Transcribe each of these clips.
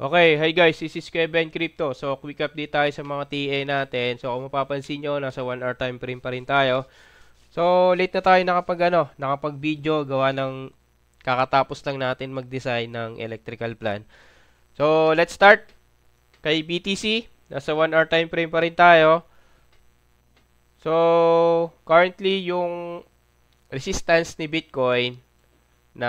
Okay, hi guys, this is Kevin Crypto. So, quick update tayo sa mga TA natin. So, kung mapapansin nyo, nasa 1 hour time frame pa rin tayo. So, late na tayo nakapag-video, gawa ng kakatapos lang natin mag-design ng electrical plan. So, let's start. Kay BTC, nasa 1 hour time frame pa rin tayo. So, currently, yung resistance ni Bitcoin na,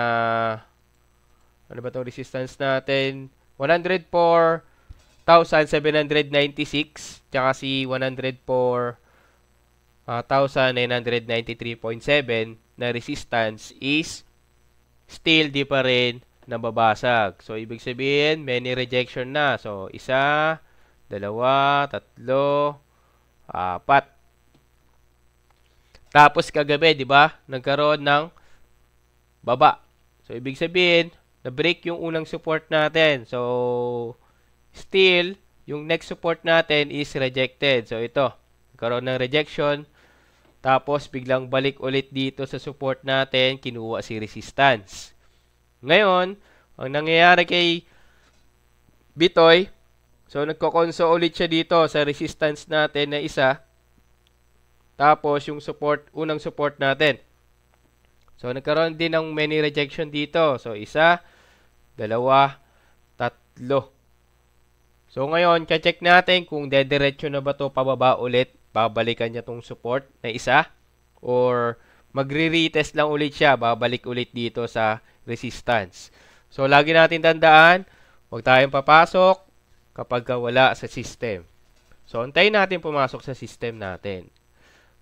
ano ba itong resistance natin? 104,796 tsaka si 104,993.7 na resistance is still di pa rin nababasag. So, ibig sabihin, many rejection na. So, isa, dalawa, tatlo, apat. Tapos kagabi, di ba? Nagkaroon ng baba. So, ibig sabihin, na-break yung unang support natin. So, still, yung next support natin is rejected. So, ito. Nagkaroon ng rejection. Tapos, biglang balik ulit dito sa support natin. Kinuha si resistance. Ngayon, ang nangyayari kay Bitoy, so, nagko-conso ulit siya dito sa resistance natin na isa. Tapos, yung support, unang support natin. So, nagkaroon din ng many rejection dito. So, isa, dalawa, tatlo. So, ngayon, check natin kung dediretso na ba to pababa ulit. Babalikan niya tong support na isa. Or, magre-retest lang ulit siya. Babalik ulit dito sa resistance. So, lagi natin tandaan, huwag tayong papasok kapag wala sa system. So, antayin natin pumasok sa system natin.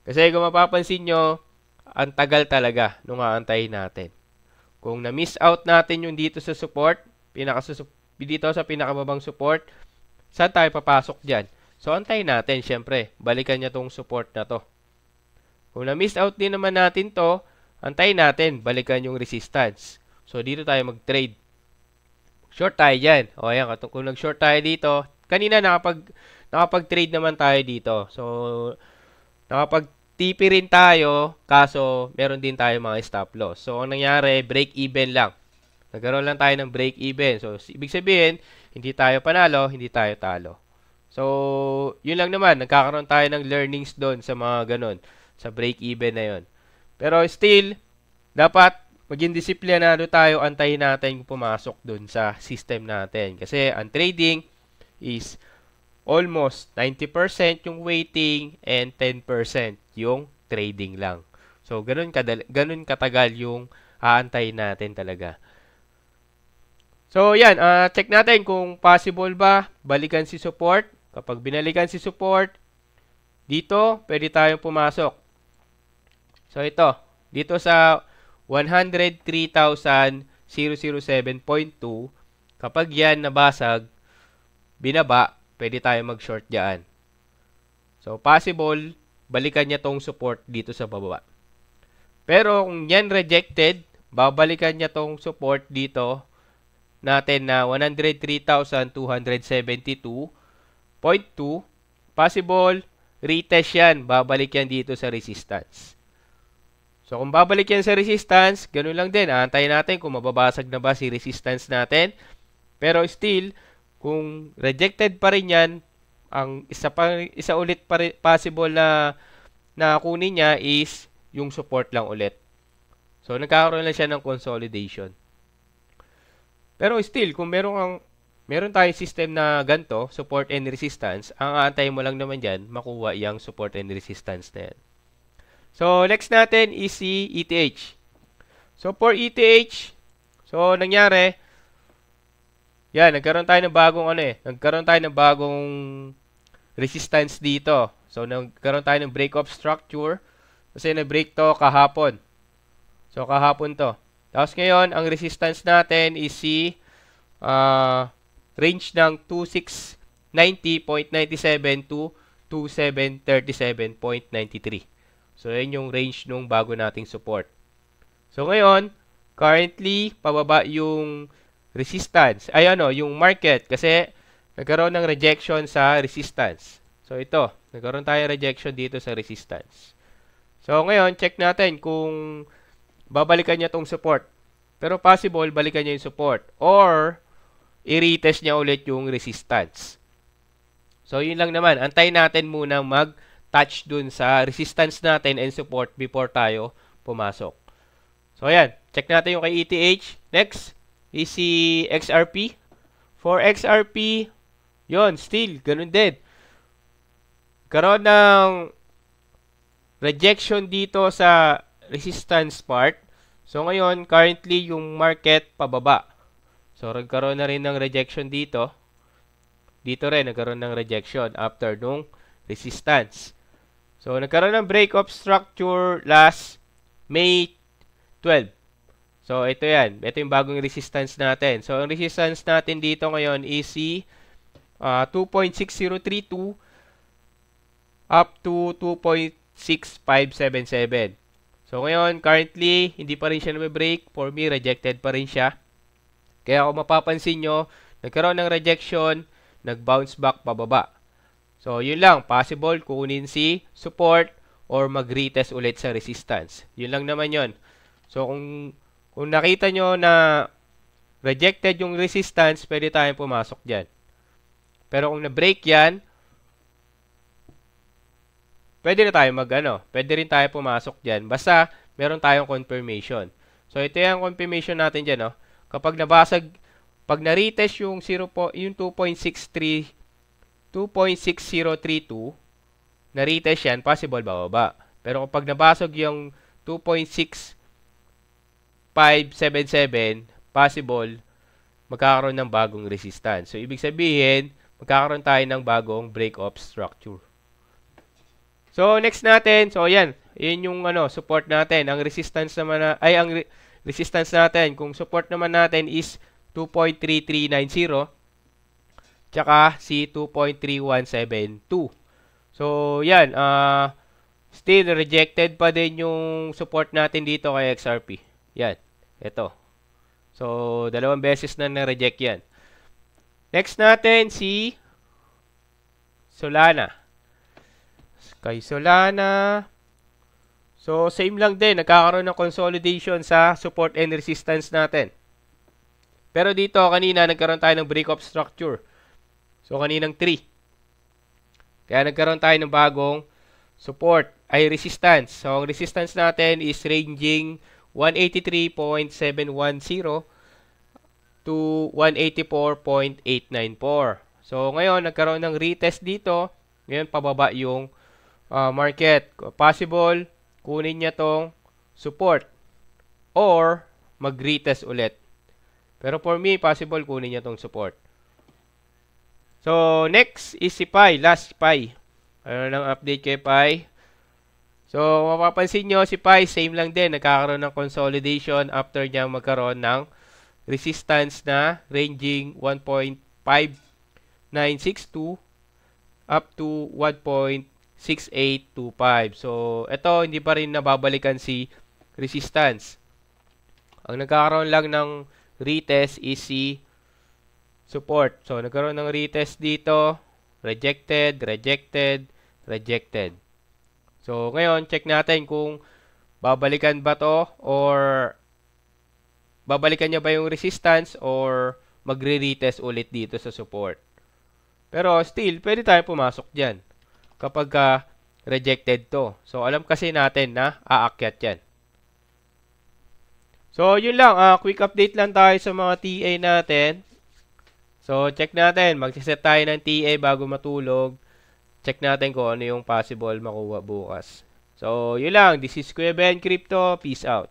Kasi kung mapapansin nyo, ang tagal talaga nung aantayin natin. Kung na-miss out natin yung dito sa support, dito sa pinakababang support, saan tayo papasok dyan? So, antayin natin, syempre. Balikan niya tong support na to. Kung na-miss out din naman natin to, antayin natin, balikan yung resistance. So, dito tayo mag-trade. Short tayo dyan. O, ayan, kung nag-short tayo dito, kanina nakapag-trade naman tayo dito. So, nakapag-TP rin tayo, kaso meron din tayo mga stop loss. So, ang nangyari, break even lang. Nagkaroon lang tayo ng break even. So, ibig sabihin, hindi tayo panalo, hindi tayo talo. So, yun lang naman. Nagkakaroon tayo ng learnings doon sa mga ganun. Sa break even na yun. Pero still, dapat maging disiplinado tayo. Antayin natin kung pumasok doon sa system natin. Kasi ang trading is almost 90% yung waiting and 10% yung trading lang. So, ganun katagal yung aantayin natin talaga. So, yan. Check natin kung possible ba balikan si support. Kapag binalikan si support, dito, pwede tayong pumasok. So, ito. Dito sa 103,007.2, kapag yan nabasag, binaba, pwede tayong mag-short dyan. So, possible, balikan niya tong support dito sa baba. Pero, kung yan rejected, babalikan niya tong support dito natin na 103,272.2. Possible, retest yan. Babalik yan dito sa resistance. So, kung babalik yan sa resistance, ganun lang din. Aantayin natin kung mababasag na ba si resistance natin. Pero still, kung rejected pa rin yan, ang isa ulit possible na kunin niya is yung support lang ulit. So, nagkakaroon lang siya ng consolidation. Pero still, kung meron tayong system na ganito, support and resistance, ang aantayin mo lang naman dyan, makuha yung support and resistance na yan. So, next natin is si ETH. So, for ETH, so, nangyari, yan, nagkaroon tayo ng bagong resistance dito. So, nagkaroon tayo ng break of structure kasi na-break to kahapon. So, kahapon to. Tapos ngayon, ang resistance natin is si range ng 2690.97 to 2737.93. So, yan yung range nung bago nating support. So, ngayon, currently, pababa yung resistance. Yung market kasi nagkaroon ng rejection sa resistance. So, ito. Nagkaroon tayo rejection dito sa resistance. So, ngayon, check natin kung babalikan niya tong support. Pero possible, balikan niya yung support. Or, i-retest niya ulit yung resistance. So, yun lang naman. Antayin natin muna mag-touch dun sa resistance natin and support before tayo pumasok. So, ayan. Check natin yung kay ETH. Next is si XRP. For XRP, yun, still, ganun din. Karoon ng rejection dito sa resistance part. So, ngayon, currently, yung market pababa. So, nagkaroon na rin ng rejection dito. Dito rin, nagkaroon ng rejection after nung resistance. So, nagkaroon ng break of structure last May 12. So, ito yan. Ito yung bagong resistance natin. So, ang resistance natin dito ngayon is si 2.6032 up to 2.6577. So, ngayon, currently, hindi pa rin siya na-break. For me, rejected pa rin siya. Kaya kung mapapansin nyo, nagkaroon ng rejection, nag-bounce back pababa. So, yun lang. Possible kunin si support or mag-retest ulit sa resistance. Yun lang naman yun. So, kung nakita nyo na rejected yung resistance, pwede tayong pumasok dyan. Pero kung na-break yan, pwede na tayo pwede rin tayo pumasok dyan. Basta, meron tayong confirmation. So, ito yung confirmation natin dyan, no? Kapag nabasag, pag na-retest yung 2.6032, na-retest yan, possible bababa. Pero kapag nabasag yung 2.6577, possible magkakaroon ng bagong resistance. So, ibig sabihin, magkakaroon tayo ng bagong break-off structure. So, next natin, so yan, yun yung support natin. Ang resistance naman resistance natin, kung support naman natin is 2.3390, tsaka si 2.3172. So, yan, still rejected pa din yung support natin dito kay XRP. Yan, ito. So, dalawang beses na na-reject yan. Next natin si Solana. Kay Solana, so same lang din, nagkakaroon ng consolidation sa support and resistance natin. Pero dito, kanina, nagkaroon tayo ng break-up structure. So, kaninang 3. Kaya nagkaroon tayo ng bagong support, ay resistance. So, ang resistance natin is ranging 183.710 to 184.894. So, ngayon, nagkaroon ng retest dito. Ngayon, pababa yung market. Possible, kunin niya tong support or mag-retest ulit. Pero for me, possible kunin niya tong support. So, next is si Pi. Last Pi. Ano nang update kay Pi? So, mapapansin nyo, si Pi, same lang din. Nagkakaroon ng consolidation after niya magkaroon ng resistance na ranging 1.5962 up to 1.6825. So, ito, hindi pa rin nababalikan si resistance. Ang nagkakaroon lang ng retest is si support. So, nagkaroon ng retest dito. Rejected, rejected, rejected. So, ngayon, check natin kung babalikan ba to or babalikan niya ba yung resistance or magre-retest ulit dito sa support. Pero, still, pwede tayo pumasok dyan kapag rejected to. So, alam kasi natin na aakyat yan. So, yun lang. Quick update lang tayo sa mga TA natin. So, check natin. Magsiset tayo ng TA bago matulog. Check natin kung ano yung possible makuha bukas. So, yun lang. This is Kuya Ben Crypto. Peace out.